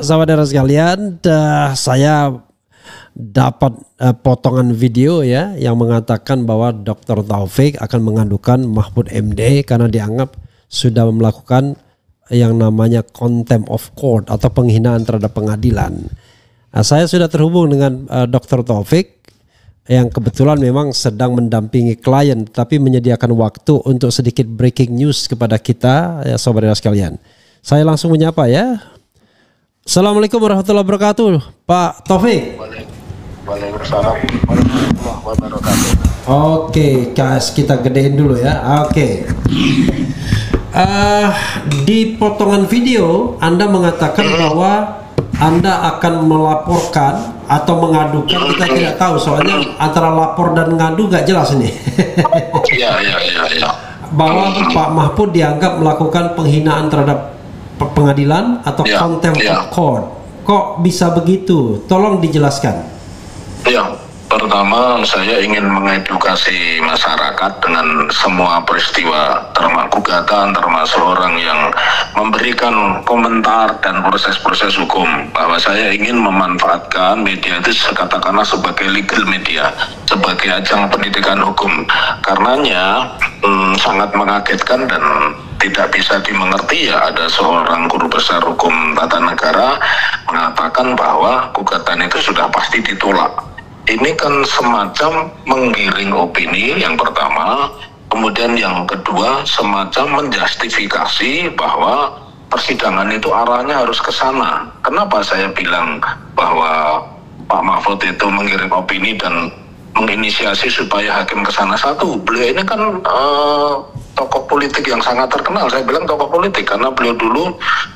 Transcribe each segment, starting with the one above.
saudara sekalian, saya dapat potongan video ya yang mengatakan bahwa Dr. Taufik akan mengadukan Mahfud MD karena dianggap sudah melakukan yang namanya contempt of court atau penghinaan terhadap pengadilan. Saya sudah terhubung dengan Dr. Taufik yang kebetulan memang sedang mendampingi klien, tapi menyediakan waktu untuk sedikit breaking news kepada kita ya saudara sekalian. Saya langsung menyapa ya. Assalamualaikum warahmatullahi wabarakatuh, Pak Taufik. Waalaikumsalam warahmatullahi wabarakatuh. Oke, guys, kita gedein dulu ya. Oke. Di potongan video Anda mengatakan bahwa Anda akan melaporkan atau mengadukan, kita tidak tahu soalnya antara lapor dan ngadu gak jelas ini. Iya. Bahwa Pak Mahfud dianggap melakukan penghinaan terhadap pengadilan atau contempt of court. Kok bisa begitu? Tolong dijelaskan. Ya, pertama saya ingin mengedukasi masyarakat dengan semua peristiwa termasuk gugatan, termasuk orang yang memberikan komentar dan proses-proses hukum, bahwa saya ingin memanfaatkan media itu katakanlah sebagai legal media, sebagai ajang pendidikan hukum. Karenanya sangat mengagetkan dan tidak bisa dimengerti ya, ada seorang guru besar hukum tata negara mengatakan bahwa gugatan itu sudah pasti ditolak. Ini kan semacam menggiring opini yang pertama, kemudian yang kedua semacam menjustifikasi bahwa persidangan itu arahnya harus ke sana. Kenapa saya bilang bahwa Pak Mahfud itu menggiring opini dan menginisiasi supaya hakim ke sana? Satu, beliau ini kan tokoh politik yang sangat terkenal. Saya bilang tokoh politik karena beliau dulu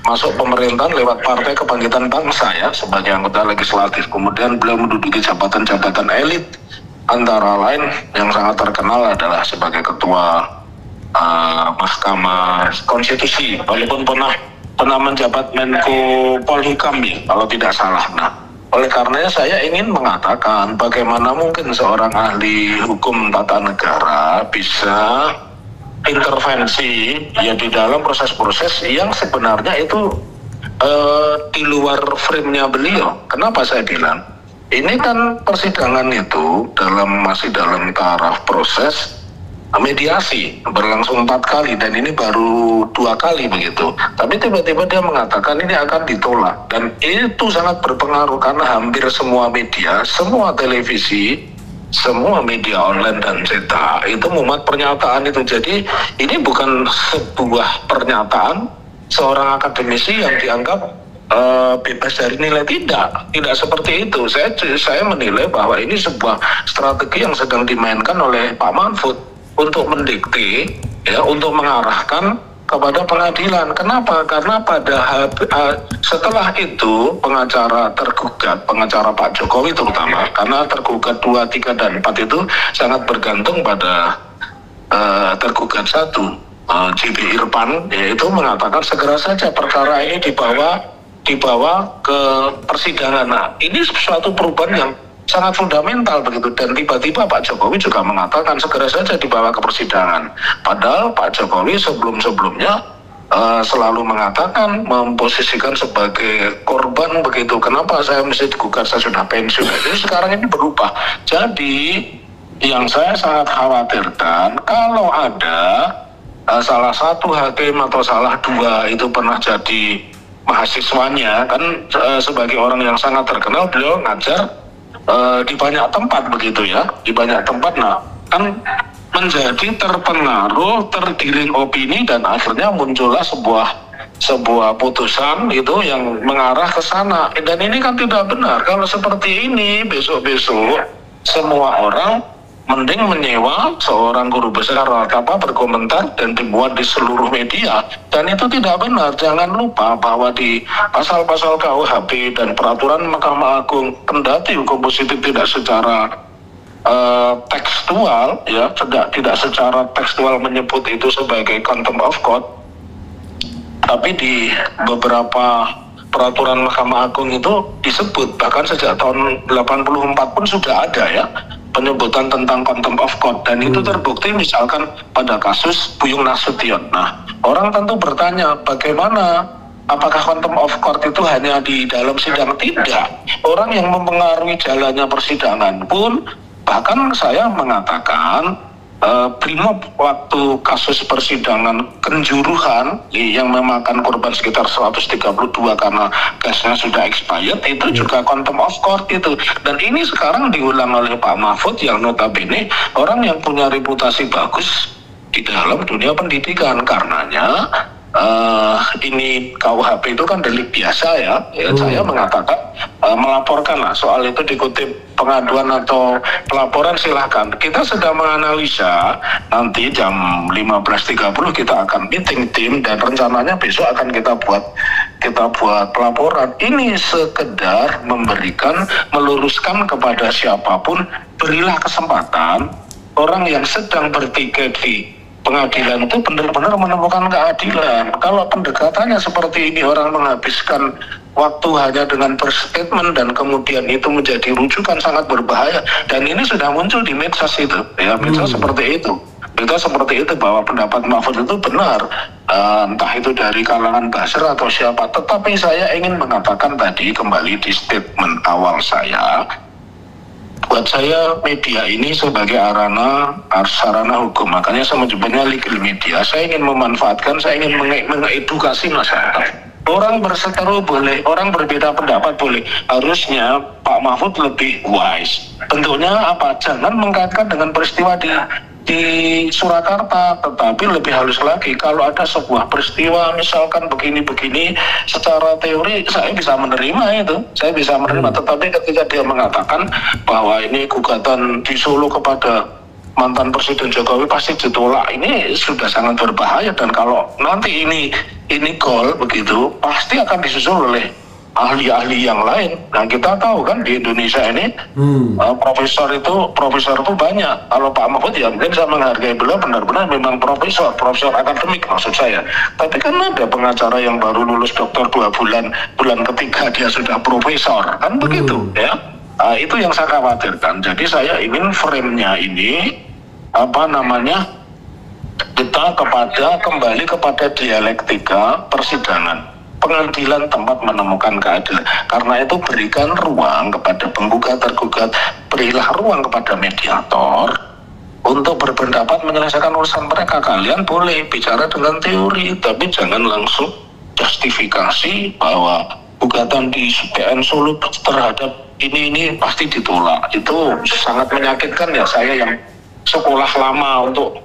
masuk pemerintahan lewat Partai Kebangkitan Bangsa ya, sebagai anggota legislatif. Kemudian beliau menduduki jabatan-jabatan elit, antara lain yang sangat terkenal adalah sebagai ketua Mahkamah Konstitusi, walaupun pernah menjabat Menko Polhukam ya, kalau tidak salah. Nah, oleh karenanya saya ingin mengatakan bagaimana mungkin seorang ahli hukum tata negara bisa intervensi ya di dalam proses-proses yang sebenarnya itu di luar frame-nya beliau. Kenapa saya bilang? Ini kan persidangan itu masih dalam taraf proses mediasi, berlangsung 4 kali dan ini baru 2 kali begitu. Tapi tiba-tiba dia mengatakan ini akan ditolak, dan itu sangat berpengaruh karena hampir semua media, semua televisi, semua media online dan cetak itu memuat pernyataan itu. Jadi ini bukan sebuah pernyataan seorang akademisi yang dianggap bebas dari nilai. Tidak seperti itu. Saya menilai bahwa ini sebuah strategi yang sedang dimainkan oleh Pak Mahfud untuk mendikte ya, untuk mengarahkan kepada pengadilan. Kenapa? Karena setelah itu pengacara tergugat, pengacara Pak Jokowi terutama, karena tergugat 2, 3, dan 4 itu sangat bergantung pada tergugat 1, JB Irfan, yaitu mengatakan segera saja perkara ini dibawa ke persidangan. Nah, ini suatu perubahan yang sangat fundamental begitu, dan tiba-tiba Pak Jokowi juga mengatakan segera saja dibawa ke persidangan. Padahal Pak Jokowi sebelum-sebelumnya selalu mengatakan, memposisikan sebagai korban begitu. Kenapa saya mesti digugat, saya sudah pensiun. Jadi sekarang ini berubah. Jadi yang saya sangat khawatirkan kalau ada salah satu hakim atau salah 2 itu pernah jadi mahasiswanya, kan sebagai orang yang sangat terkenal beliau ngajar di banyak tempat begitu ya, di banyak tempat. Nah, kan menjadi terpengaruh, tergiring opini, dan akhirnya muncullah sebuah putusan itu yang mengarah ke sana. Dan ini kan tidak benar. Kalau seperti ini besok-besok semua orang mending menyewa seorang guru besar berkomentar dan dibuat di seluruh media, dan itu tidak benar. Jangan lupa bahwa di pasal-pasal KUHP dan peraturan Mahkamah Agung, kendati hukum positif tidak secara tekstual ya, tidak secara tekstual menyebut itu sebagai contempt of court, tapi di beberapa peraturan Mahkamah Agung itu disebut, bahkan sejak tahun 84 pun sudah ada ya penyebutan tentang contempt of court, dan itu terbukti misalkan pada kasus Buyung Nasution. Nah, orang tentu bertanya bagaimana apakah contempt of court itu hanya di dalam sidang? Tidak. Orang yang mempengaruhi jalannya persidangan pun, bahkan saya mengatakan Brimob waktu kasus persidangan Kanjuruhan yang memakan korban sekitar 132 karena gasnya sudah expired, itu juga contempt of court itu. Dan ini sekarang diulang oleh Pak Mahfud yang notabene orang yang punya reputasi bagus di dalam dunia pendidikan. Karenanya ini KUHP itu kan delik biasa ya. Saya mengatakan melaporkan lah soal itu, dikutip pengaduan atau pelaporan silahkan. Kita sedang menganalisa, nanti jam 15.30 kita akan meeting tim dan rencananya besok akan kita buat pelaporan. Ini sekedar meluruskan kepada siapapun, berilah kesempatan orang yang sedang bertiket di pengadilan itu benar-benar menemukan keadilan. Kalau pendekatannya seperti ini, orang menghabiskan waktu hanya dengan berstatement dan kemudian itu menjadi rujukan, sangat berbahaya. Dan ini sudah muncul di medsos itu, ya, medsos seperti itu. Berita seperti itu bahwa pendapat Mahfud itu benar, entah itu dari kalangan buzzer atau siapa. Tetapi saya ingin mengatakan tadi, kembali di statement awal saya, buat saya media ini sebagai sarana hukum, makanya saya menyebutnya legal media. Saya ingin memanfaatkan, saya ingin mengedukasi masyarakat. Orang berseteru boleh, orang berbeda pendapat boleh. Harusnya Pak Mahfud lebih wise. Bentuknya apa? Jangan mengkaitkan dengan peristiwa di Surakarta, tetapi lebih halus lagi. Kalau ada sebuah peristiwa misalkan begini-begini, secara teori saya bisa menerima itu, tetapi ketika dia mengatakan bahwa ini gugatan di Solo kepada mantan Presiden Jokowi pasti ditolak, ini sudah sangat berbahaya. Dan kalau nanti ini gol begitu, pasti akan disusul oleh ahli-ahli yang lain. Nah, kita tahu kan di Indonesia ini profesor itu banyak. Kalau Pak Mahfud ya mungkin saya menghargai beliau, benar-benar memang profesor akademik maksud saya. Tapi kan ada pengacara yang baru lulus doktor 2 bulan ketiga dia sudah profesor, kan begitu ya. Itu yang saya khawatirkan. Jadi saya ingin frame-nya ini kita kembali kepada dialektika persidangan. Pengadilan tempat menemukan keadilan. Karena itu berikan ruang kepada penggugat, tergugat, berilah ruang kepada mediator untuk berpendapat menyelesaikan urusan mereka. Kalian boleh bicara dengan teori, tapi jangan langsung justifikasi bahwa gugatan di PN Solo terhadap ini pasti ditolak. Itu sangat menyakitkan ya. Saya yang sekolah lama untuk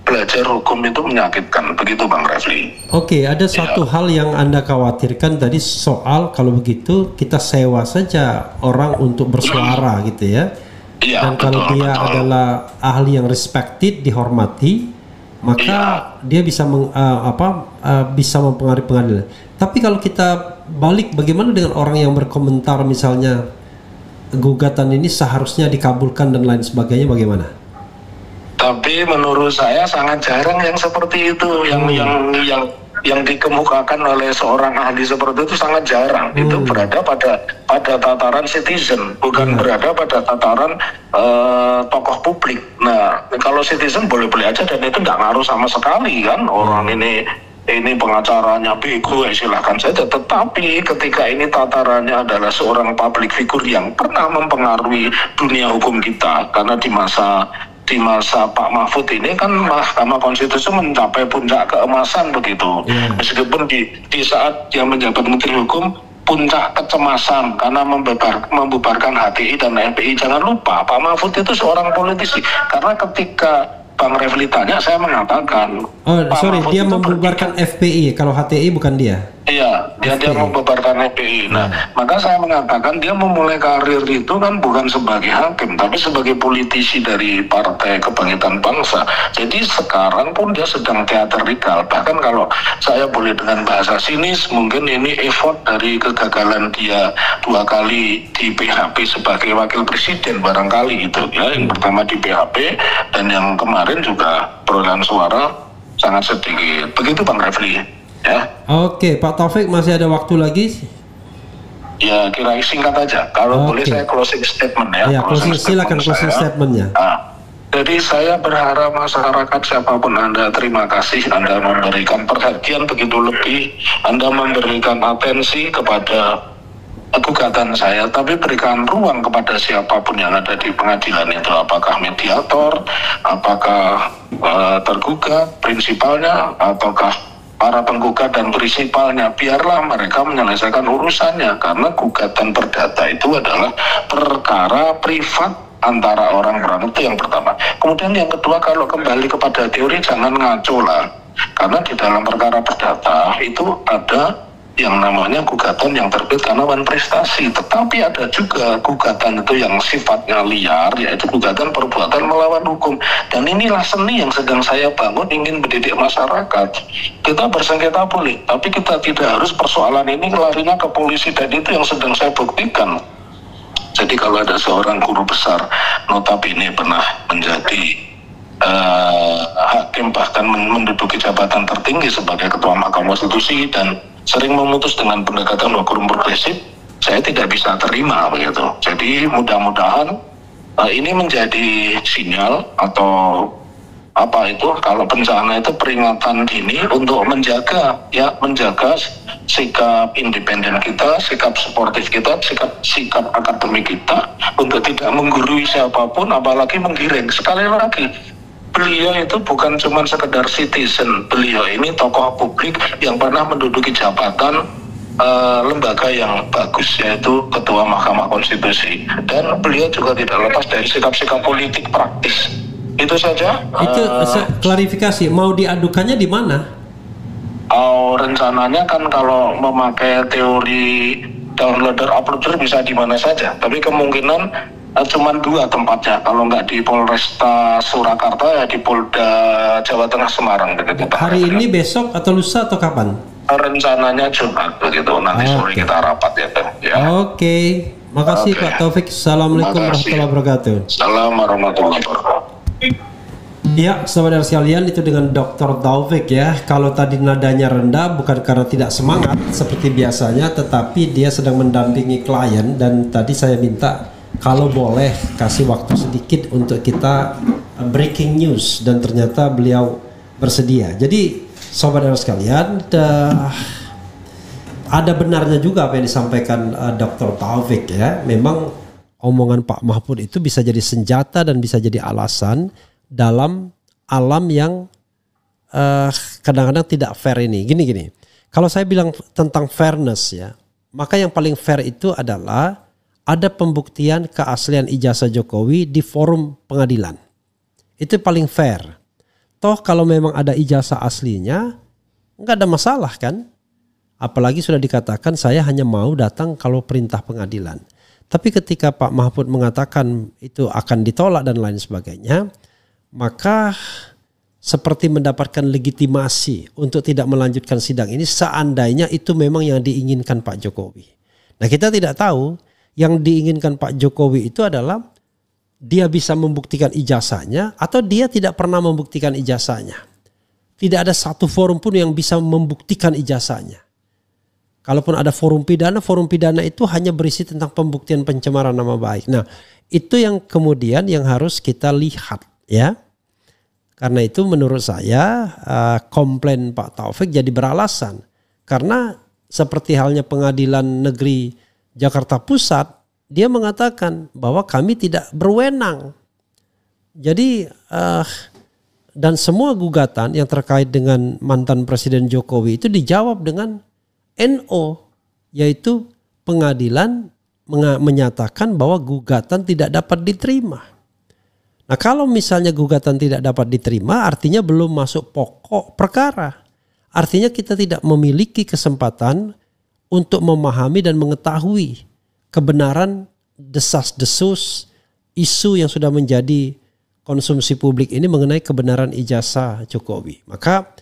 belajar hukum itu menyakitkan. Begitu Bang Refli. Oke, ada satu hal yang Anda khawatirkan tadi soal kalau begitu kita sewa saja orang untuk bersuara gitu ya. Dan kalau dia adalah ahli yang respected, dihormati, maka dia bisa bisa mempengaruhi pengadilan. Tapi kalau kita balik, bagaimana dengan orang yang berkomentar misalnya gugatan ini seharusnya dikabulkan dan lain sebagainya, bagaimana? Tapi menurut saya sangat jarang yang seperti itu, yang dikemukakan oleh seorang ahli seperti itu sangat jarang. Itu berada pada tataran citizen, bukan berada pada tataran tokoh publik. Nah, kalau citizen boleh-boleh aja dan itu nggak ngaruh sama sekali kan. Orang ini pengacaranya bego, silahkan saja. Tetapi ketika ini tatarannya adalah seorang public figure yang pernah mempengaruhi dunia hukum kita, karena di masa Pak Mahfud ini kan Mahkamah Konstitusi mencapai puncak keemasan begitu. Meskipun di saat dia menjabat Menteri Hukum, puncak kecemasan karena membubarkan HTI dan FPI. Jangan lupa Pak Mahfud itu seorang politisi. Karena ketika Bang Refli tanya, saya mengatakan dia membubarkan FPI, kalau HTI bukan dia. Iya, dia membubarkan FPI. Nah, maka saya mengatakan dia memulai karir itu kan bukan sebagai hakim, tapi sebagai politisi dari Partai Kebangkitan Bangsa. Jadi sekarang pun dia sedang teatrikal. Bahkan kalau saya boleh dengan bahasa sinis, mungkin ini effort dari kegagalan dia 2 kali di PHP sebagai wakil presiden barangkali itu ya. Yang pertama di PHP dan yang kemarin juga perolehan suara sangat sedikit. Begitu Bang Refli. Ya. Oke, Pak Taufik masih ada waktu lagi? Ya, kira singkat aja. Kalau boleh saya closing statement ya. Ya, silakan closing statementnya. Jadi saya berharap masyarakat siapapun Anda, terima kasih Anda memberikan perhatian begitu lebih, Anda memberikan atensi kepada gugatan saya, tapi berikan ruang kepada siapapun yang ada di pengadilan itu, apakah mediator, apakah tergugat, prinsipalnya, ataukah para penggugat dan prinsipalnya, biarlah mereka menyelesaikan urusannya, karena gugatan perdata itu adalah perkara privat antara orang berantem, itu yang pertama. Kemudian yang kedua, kalau kembali kepada teori, jangan ngaco lah, karena di dalam perkara perdata itu ada yang namanya gugatan yang terbit karena wan prestasi, tetapi ada juga gugatan itu yang sifatnya liar, yaitu gugatan perbuatan melawan hukum. Dan inilah seni yang sedang saya bangun, ingin mendidik masyarakat. Kita bersengketa boleh, tapi kita tidak harus persoalan ini larinya ke polisi, dan itu yang sedang saya buktikan. Jadi kalau ada seorang guru besar, notabene pernah menjadi hakim, bahkan menduduki jabatan tertinggi sebagai ketua Mahkamah Konstitusi dan sering memutus dengan pendekatan hukum progresif, saya tidak bisa terima begitu. Jadi mudah-mudahan ini menjadi sinyal atau apa itu, kalau bencana itu peringatan dini untuk menjaga sikap independen kita, sikap sportif kita, sikap akademik kita untuk tidak menggurui siapapun, apalagi menggiring. Sekali lagi, beliau itu bukan cuma sekedar citizen, beliau ini tokoh publik yang pernah menduduki jabatan lembaga yang bagus, yaitu Ketua Mahkamah Konstitusi, dan beliau juga tidak lepas dari sikap-sikap politik praktis. Itu saja. Itu klarifikasi, mau diadukannya di mana? Rencananya kan kalau memakai teori downloader uploader bisa di mana saja, tapi kemungkinan cuma 2 tempatnya, kalau nggak di Polresta Surakarta ya di Polda Jawa Tengah Semarang. Hari ini, besok, atau lusa, atau kapan? Rencananya Jumat begitu, nanti sore kita rapat ya. Oke. Makasih Pak Taufik. Assalamualaikum warahmatullahi wabarakatuh. Assalamualaikum warahmatullahi wabarakatuh. Ya, saudara sekalian, itu dengan Dr. Taufik ya. Kalau tadi nadanya rendah bukan karena tidak semangat seperti biasanya, tetapi dia sedang mendampingi klien, dan tadi saya minta kalau boleh kasih waktu sedikit untuk kita breaking news, dan ternyata beliau bersedia. Jadi saudara sekalian, ada benarnya juga apa yang disampaikan Dr. Taufik ya. Memang omongan Pak Mahfud itu bisa jadi senjata dan bisa jadi alasan dalam alam yang kadang-kadang tidak fair ini. Gini. Kalau saya bilang tentang fairness ya, maka yang paling fair itu adalah ada pembuktian keaslian ijazah Jokowi di forum pengadilan. Itu paling fair. Toh kalau memang ada ijazah aslinya, nggak ada masalah kan? Apalagi sudah dikatakan saya hanya mau datang kalau perintah pengadilan. Tapi ketika Pak Mahfud mengatakan itu akan ditolak dan lain sebagainya, maka seperti mendapatkan legitimasi untuk tidak melanjutkan sidang ini seandainya itu memang yang diinginkan Pak Jokowi. Nah, kita tidak tahu yang diinginkan Pak Jokowi itu adalah dia bisa membuktikan ijazahnya atau dia tidak pernah membuktikan ijazahnya. Tidak ada satu forum pun yang bisa membuktikan ijazahnya. Kalaupun ada forum pidana itu hanya berisi tentang pembuktian pencemaran nama baik. Nah, itu yang kemudian yang harus kita lihat ya. Karena itu menurut saya komplain Pak Taufik jadi beralasan. Karena seperti halnya Pengadilan Negeri Jakarta Pusat, dia mengatakan bahwa kami tidak berwenang. Jadi dan semua gugatan yang terkait dengan mantan Presiden Jokowi itu dijawab dengan NO, yaitu pengadilan menyatakan bahwa gugatan tidak dapat diterima. Nah, kalau misalnya gugatan tidak dapat diterima, artinya belum masuk pokok perkara. Artinya kita tidak memiliki kesempatan untuk memahami dan mengetahui kebenaran desas-desus isu yang sudah menjadi konsumsi publik ini mengenai kebenaran ijazah Jokowi. Maka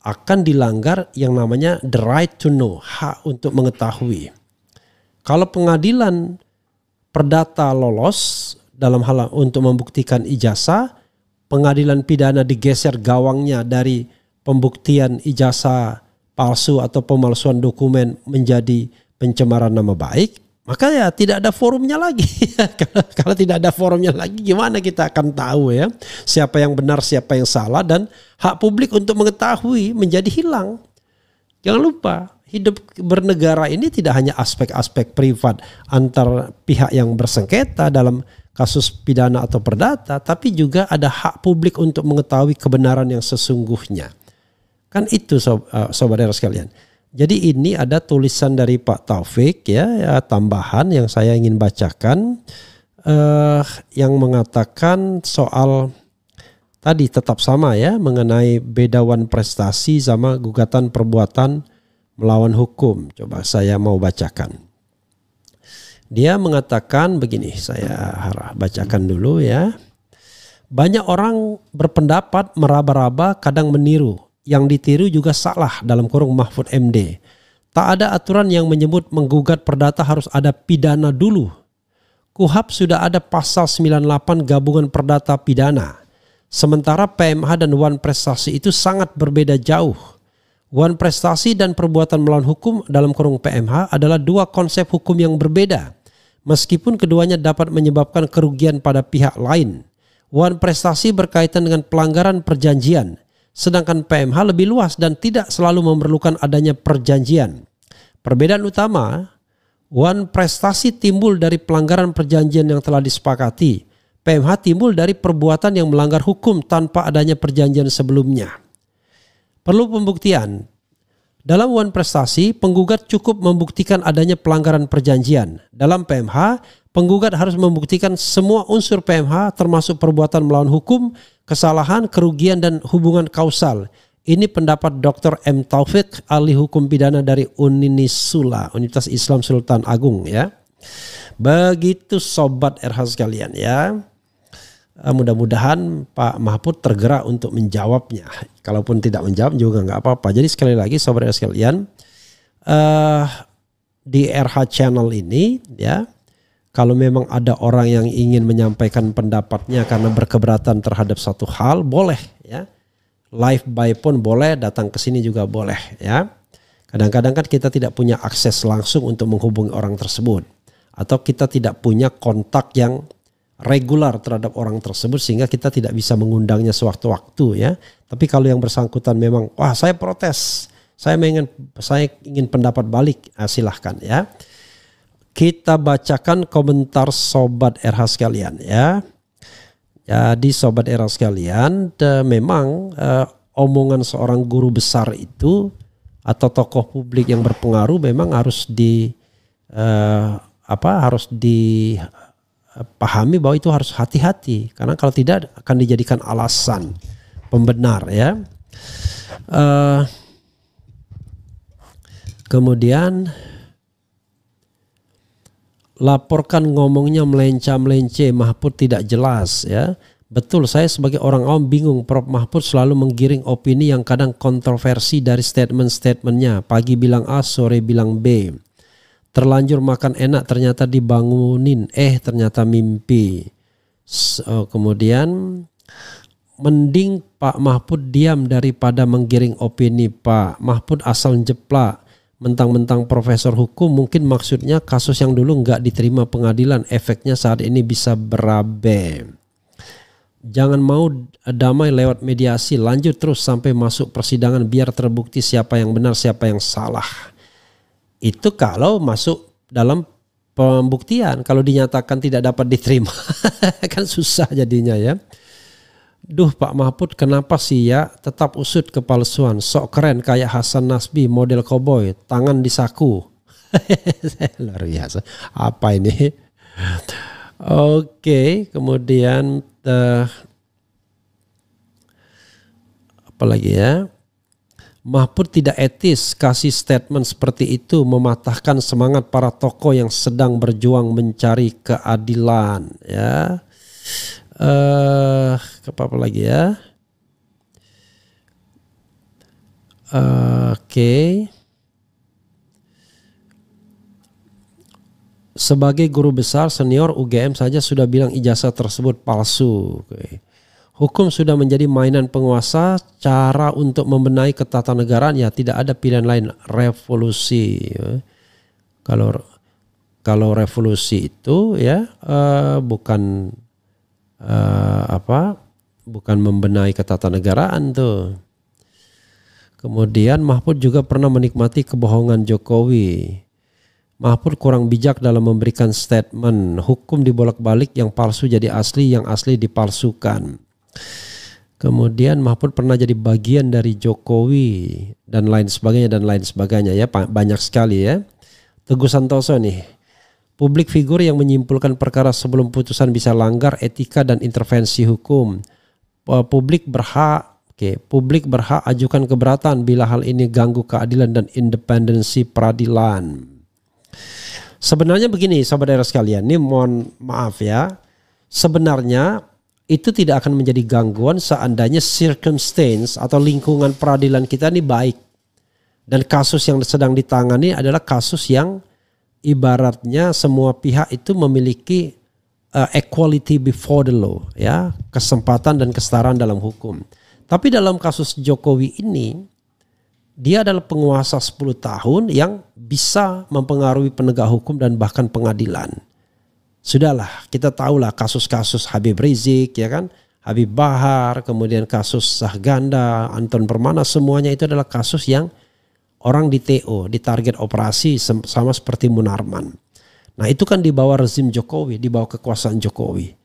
akan dilanggar yang namanya the right to know, hak untuk mengetahui. Kalau pengadilan perdata lolos dalam hal untuk membuktikan ijazah, pengadilan pidana digeser gawangnya dari pembuktian ijazah palsu atau pemalsuan dokumen menjadi pencemaran nama baik, maka ya tidak ada forumnya lagi. Kalau tidak ada forumnya lagi, gimana kita akan tahu ya siapa yang benar, siapa yang salah, dan hak publik untuk mengetahui menjadi hilang. Jangan lupa, hidup bernegara ini tidak hanya aspek-aspek privat antar pihak yang bersengketa dalam kasus pidana atau perdata, tapi juga ada hak publik untuk mengetahui kebenaran yang sesungguhnya. Kan itu sobat era sekalian. Jadi ini ada tulisan dari Pak Taufik ya, tambahan yang saya ingin bacakan yang mengatakan soal tadi tetap sama ya, mengenai bedawan prestasi sama gugatan perbuatan melawan hukum. Coba saya mau bacakan. Dia mengatakan begini, saya bacakan dulu ya. Banyak orang berpendapat meraba-raba kadang meniru. Yang ditiru juga salah dalam kurung Mahfud MD. Tak ada aturan yang menyebut menggugat perdata harus ada pidana dulu. KUHP sudah ada pasal 98 gabungan perdata pidana. Sementara PMH dan wan prestasi itu sangat berbeda jauh. Wan prestasi dan perbuatan melawan hukum dalam kurung PMH adalah dua konsep hukum yang berbeda. Meskipun keduanya dapat menyebabkan kerugian pada pihak lain. Wan prestasi berkaitan dengan pelanggaran perjanjian. Sedangkan PMH lebih luas dan tidak selalu memerlukan adanya perjanjian. Perbedaan utama, wan prestasi timbul dari pelanggaran perjanjian yang telah disepakati. PMH timbul dari perbuatan yang melanggar hukum tanpa adanya perjanjian sebelumnya. Perlu pembuktian. Dalam wan prestasi, penggugat cukup membuktikan adanya pelanggaran perjanjian. Dalam PMH, penggugat harus membuktikan semua unsur PMH termasuk perbuatan melawan hukum, kesalahan, kerugian, dan hubungan kausal. Ini pendapat Dr. M. Taufik, ahli hukum pidana dari Uninisula, Universitas Islam Sultan Agung ya. Begitu sobat RH sekalian ya. Mudah-mudahan Pak Mahfud tergerak untuk menjawabnya. Kalaupun tidak menjawab juga nggak apa-apa. Jadi sekali lagi sobat RH sekalian, di RH Channel ini ya, kalau memang ada orang yang ingin menyampaikan pendapatnya karena berkeberatan terhadap satu hal, boleh ya. Live by pun boleh, datang ke sini juga boleh ya. Kadang-kadang kan kita tidak punya akses langsung untuk menghubungi orang tersebut. Atau kita tidak punya kontak yang regular terhadap orang tersebut sehingga kita tidak bisa mengundangnya sewaktu-waktu ya. Tapi kalau yang bersangkutan memang, wah saya protes, saya ingin pendapat balik, silahkan ya. Kita bacakan komentar sobat RH sekalian ya. Jadi sobat RH sekalian, memang omongan seorang guru besar itu atau tokoh publik yang berpengaruh memang harus dipahami bahwa itu harus hati-hati, karena kalau tidak akan dijadikan alasan pembenar ya. Kemudian laporkan ngomongnya melenca-melence, Mahfud tidak jelas ya. Betul, saya sebagai orang awam bingung, Prof Mahfud selalu menggiring opini yang kadang kontroversi dari statement-statementnya. Pagi bilang A, sore bilang B. Terlanjur makan enak ternyata dibangunin, ternyata mimpi. Kemudian mending Pak Mahfud diam daripada menggiring opini. Pak Mahfud asal jeplak. Mentang-mentang profesor hukum, mungkin maksudnya kasus yang dulu nggak diterima pengadilan, efeknya saat ini bisa berabe. Jangan mau damai lewat mediasi, lanjut terus sampai masuk persidangan biar terbukti siapa yang benar, siapa yang salah. Itu kalau masuk dalam pembuktian. Kalau dinyatakan tidak dapat diterima kan susah jadinya ya. Duh Pak Mahfud, kenapa sih ya tetap usut kepalsuan, sok keren kayak Hasan Nasbi model koboi, tangan di saku. Luar biasa. Apa ini? Oke, kemudian apa lagi ya? Mahfud tidak etis kasih statement seperti itu, mematahkan semangat para tokoh yang sedang berjuang mencari keadilan ya. Apa lagi ya? Oke. Sebagai guru besar senior UGM saja sudah bilang ijazah tersebut palsu. Oke. Hukum sudah menjadi mainan penguasa, cara untuk membenahi ketatanegaraan ya tidak ada pilihan lain, revolusi. Kalau Kalau revolusi itu ya bukan bukan membenahi ketatanegaraan tuh. Kemudian Mahfud juga pernah menikmati kebohongan Jokowi. Mahfud kurang bijak dalam memberikan statement. Hukum dibolak-balik, yang palsu jadi asli, yang asli dipalsukan. Kemudian Mahfud pernah jadi bagian dari Jokowi dan lain sebagainya ya, banyak sekali ya. Teguh Santoso nih, publik figur yang menyimpulkan perkara sebelum putusan bisa langgar etika dan intervensi hukum. Publik berhak ajukan keberatan bila hal ini ganggu keadilan dan independensi peradilan. Sebenarnya begini saudara sekalian, ini mohon maaf ya, sebenarnya itu tidak akan menjadi gangguan seandainya circumstance atau lingkungan peradilan kita ini baik. Dan kasus yang sedang ditangani adalah kasus yang ibaratnya semua pihak itu memiliki equality before the law, ya, kesempatan dan kesetaraan dalam hukum. Tapi dalam kasus Jokowi ini, dia adalah penguasa 10 tahun yang bisa mempengaruhi penegak hukum dan bahkan pengadilan. Sudahlah, kita tahulah kasus-kasus Habib Rizik, ya kan, Habib Bahar, kemudian kasus Sahganda, Anton Permana, semuanya itu adalah kasus yang orang di TO, di target operasi sama seperti Munarman. Nah itu kan di bawah rezim Jokowi, di bawah kekuasaan Jokowi.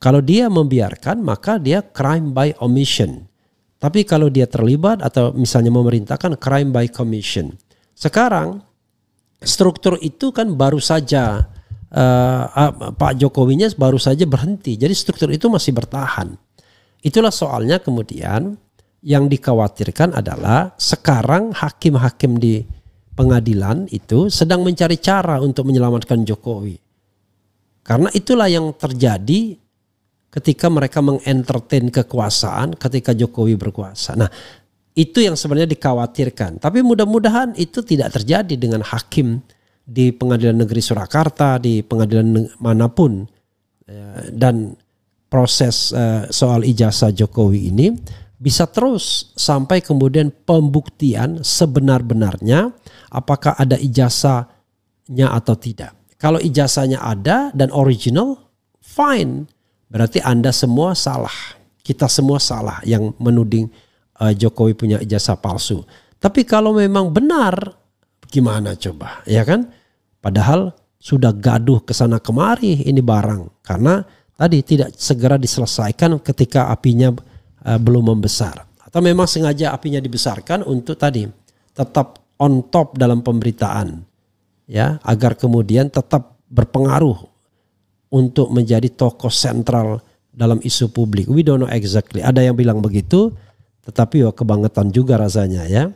Kalau dia membiarkan maka dia crime by omission. Tapi kalau dia terlibat atau misalnya memerintahkan, crime by commission. Sekarang struktur itu kan baru saja Pak Jokowinya baru saja berhenti. Jadi struktur itu masih bertahan. Itulah soalnya kemudian yang dikhawatirkan adalah sekarang hakim-hakim di pengadilan itu sedang mencari cara untuk menyelamatkan Jokowi. Karena itulah yang terjadi ketika mereka mengentertain kekuasaan ketika Jokowi berkuasa. Nah, itu yang sebenarnya dikhawatirkan. Tapi mudah-mudahan itu tidak terjadi dengan hakim di Pengadilan Negeri Surakarta, di pengadilan manapun. Dan proses soal ijazah Jokowi ini bisa terus sampai kemudian pembuktian sebenar-benarnya apakah ada ijazahnya atau tidak. Kalau ijazahnya ada dan original, fine. Berarti Anda semua salah. Kita semua salah yang menuding Jokowi punya ijazah palsu. Tapi kalau memang benar, gimana coba, ya kan? Padahal sudah gaduh kesana kemari ini barang. Karena tadi tidak segera diselesaikan ketika apinya belum membesar. Atau memang sengaja apinya dibesarkan untuk tadi tetap on top dalam pemberitaan. Ya, agar kemudian tetap berpengaruh untuk menjadi tokoh sentral dalam isu publik. We don't know exactly. Ada yang bilang begitu, tetapi kebangetan juga rasanya ya.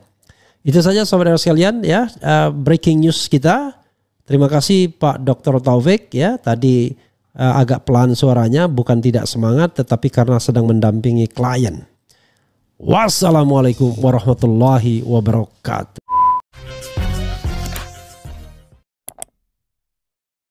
Itu saja saudara sekalian ya, breaking news kita. Terima kasih Pak Dr. Taufik ya. Tadi agak pelan suaranya, bukan tidak semangat, tetapi karena sedang mendampingi klien. Wassalamualaikum warahmatullahi wabarakatuh.